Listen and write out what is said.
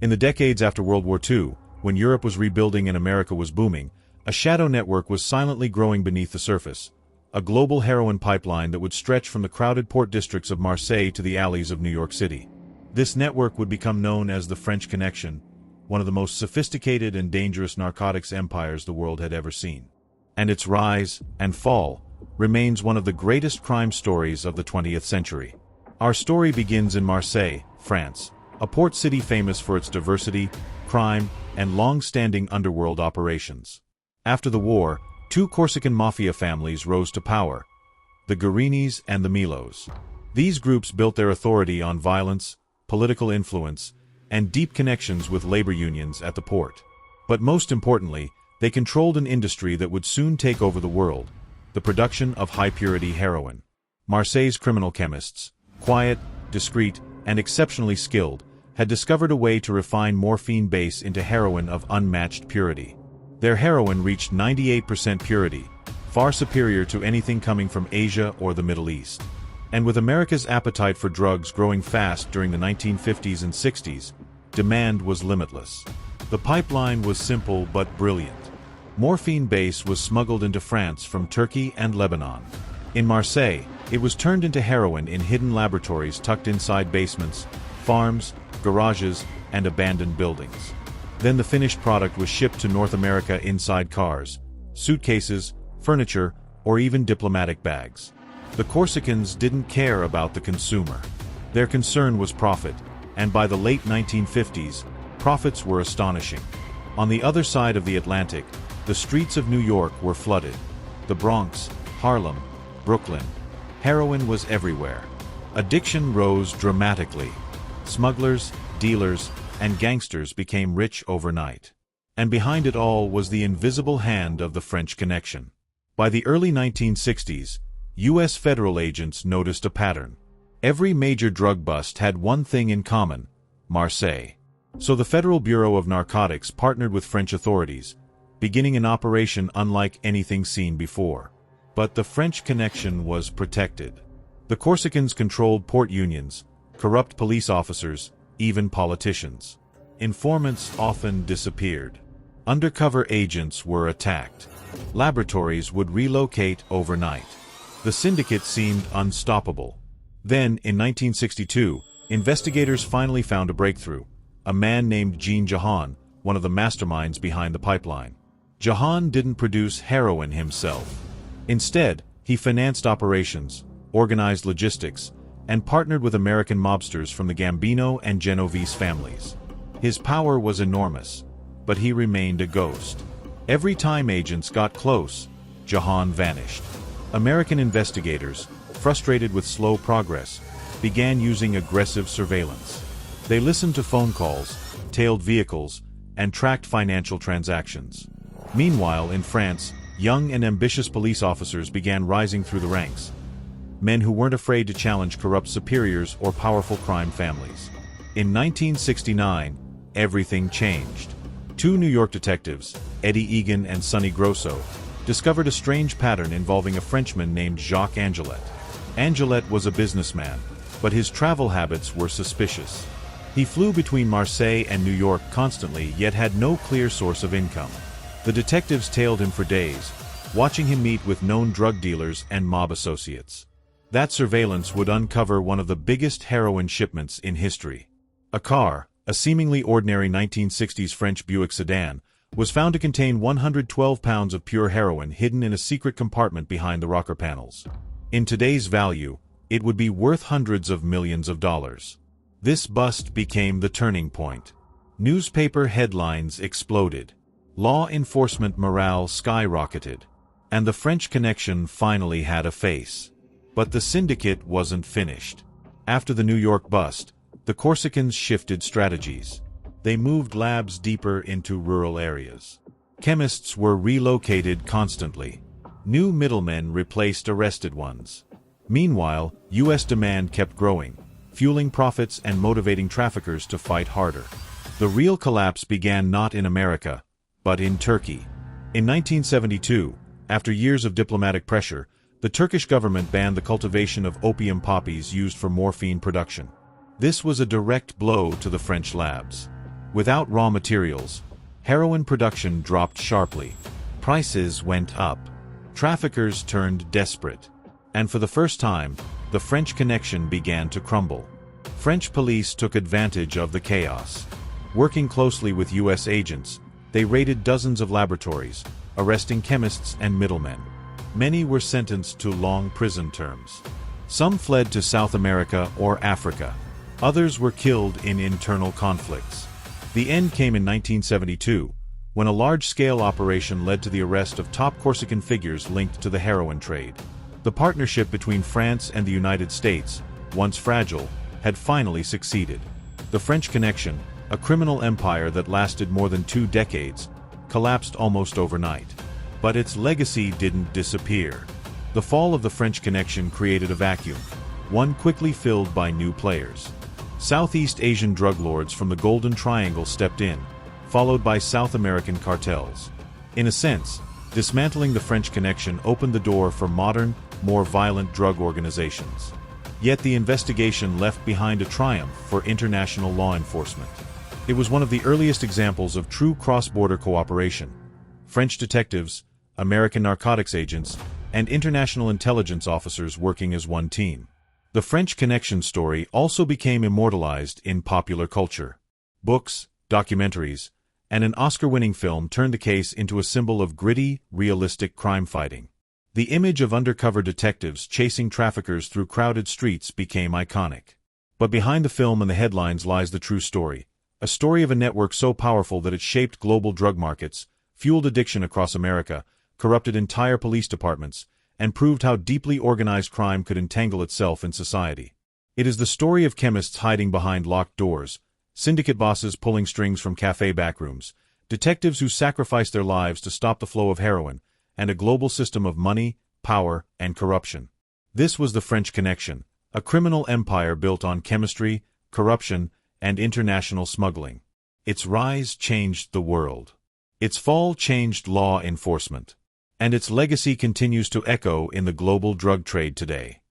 In the decades after World War II, when Europe was rebuilding and America was booming, a shadow network was silently growing beneath the surface. A global heroin pipeline that would stretch from the crowded port districts of Marseille to the alleys of New York City. This network would become known as the French Connection, one of the most sophisticated and dangerous narcotics empires the world had ever seen. And its rise and fall remains one of the greatest crime stories of the 20th century. Our story begins in Marseille, France, a port city famous for its diversity, crime, and long-standing underworld operations. After the war, two Corsican mafia families rose to power, the Guarinis and the Milos. These groups built their authority on violence, political influence, and deep connections with labor unions at the port. But most importantly, they controlled an industry that would soon take over the world, the production of high-purity heroin. Marseille's criminal chemists, quiet, discreet, and exceptionally skilled, had discovered a way to refine morphine base into heroin of unmatched purity. Their heroin reached 98% purity, far superior to anything coming from Asia or the Middle East. And with America's appetite for drugs growing fast during the 1950s and 60s, demand was limitless. The pipeline was simple but brilliant. Morphine base was smuggled into France from Turkey and Lebanon. In Marseille, it was turned into heroin in hidden laboratories tucked inside basements, farms, garages, and abandoned buildings. Then the finished product was shipped to North America inside cars, suitcases, furniture, or even diplomatic bags. The Corsicans didn't care about the consumer. Their concern was profit, and by the late 1950s, profits were astonishing. On the other side of the Atlantic, the streets of New York were flooded. The Bronx, Harlem, Brooklyn. Heroin was everywhere. Addiction rose dramatically. Smugglers, dealers, and gangsters became rich overnight. And behind it all was the invisible hand of the French Connection. By the early 1960s, U.S. federal agents noticed a pattern. Every major drug bust had one thing in common: Marseille. So the Federal Bureau of Narcotics partnered with French authorities, beginning an operation unlike anything seen before. But the French Connection was protected. The Corsicans controlled port unions, corrupt police officers, even politicians. Informants often disappeared. Undercover agents were attacked. Laboratories would relocate overnight. The syndicate seemed unstoppable. Then, in 1962, investigators finally found a breakthrough. A man named Jean Jahan, one of the masterminds behind the pipeline. Jahan didn't produce heroin himself. Instead, he financed operations, organized logistics, and partnered with American mobsters from the Gambino and Genovese families. His power was enormous, but he remained a ghost. Every time agents got close, Jahan vanished. American investigators, frustrated with slow progress, began using aggressive surveillance. They listened to phone calls, tailed vehicles, and tracked financial transactions. Meanwhile, in France, young and ambitious police officers began rising through the ranks. Men who weren't afraid to challenge corrupt superiors or powerful crime families. In 1969, everything changed. Two New York detectives, Eddie Egan and Sonny Grosso, discovered a strange pattern involving a Frenchman named Jacques Angelet. Angelet was a businessman, but his travel habits were suspicious. He flew between Marseille and New York constantly, yet had no clear source of income. The detectives tailed him for days, watching him meet with known drug dealers and mob associates. That surveillance would uncover one of the biggest heroin shipments in history. A car, a seemingly ordinary 1960s French Buick sedan, was found to contain 112 pounds of pure heroin hidden in a secret compartment behind the rocker panels. In today's value, it would be worth hundreds of millions of dollars. This bust became the turning point. Newspaper headlines exploded. Law enforcement morale skyrocketed. And the French Connection finally had a face. But the syndicate wasn't finished. After the New York bust, the Corsicans shifted strategies. They moved labs deeper into rural areas. Chemists were relocated constantly. New middlemen replaced arrested ones. Meanwhile, U.S. demand kept growing, fueling profits and motivating traffickers to fight harder. The real collapse began not in America, but in Turkey. In 1972, after years of diplomatic pressure, the Turkish government banned the cultivation of opium poppies used for morphine production. This was a direct blow to the French labs. Without raw materials, heroin production dropped sharply. Prices went up. Traffickers turned desperate. And for the first time, the French connection began to crumble. French police took advantage of the chaos. Working closely with U.S. agents, they raided dozens of laboratories, arresting chemists and middlemen. Many were sentenced to long prison terms. Some fled to South America or Africa. Others were killed in internal conflicts. The end came in 1972, when a large-scale operation led to the arrest of top Corsican figures linked to the heroin trade. The partnership between France and the United States, once fragile, had finally succeeded. The French Connection, a criminal empire that lasted more than 2 decades, collapsed almost overnight. But its legacy didn't disappear. The fall of the French Connection created a vacuum, one quickly filled by new players. Southeast Asian drug lords from the Golden Triangle stepped in, followed by South American cartels. In a sense, dismantling the French Connection opened the door for modern, more violent drug organizations. Yet the investigation left behind a triumph for international law enforcement. It was one of the earliest examples of true cross-border cooperation. French detectives, American narcotics agents, and international intelligence officers working as one team. The French Connection story also became immortalized in popular culture. Books, documentaries, and an Oscar-winning film turned the case into a symbol of gritty, realistic crime fighting. The image of undercover detectives chasing traffickers through crowded streets became iconic. But behind the film and the headlines lies the true story. A story of a network so powerful that it shaped global drug markets, fueled addiction across America, corrupted entire police departments, and proved how deeply organized crime could entangle itself in society. It is the story of chemists hiding behind locked doors, syndicate bosses pulling strings from cafe backrooms, detectives who sacrificed their lives to stop the flow of heroin, and a global system of money, power, and corruption. This was the French Connection, a criminal empire built on chemistry, corruption, and international smuggling. Its rise changed the world. Its fall changed law enforcement. And its legacy continues to echo in the global drug trade today.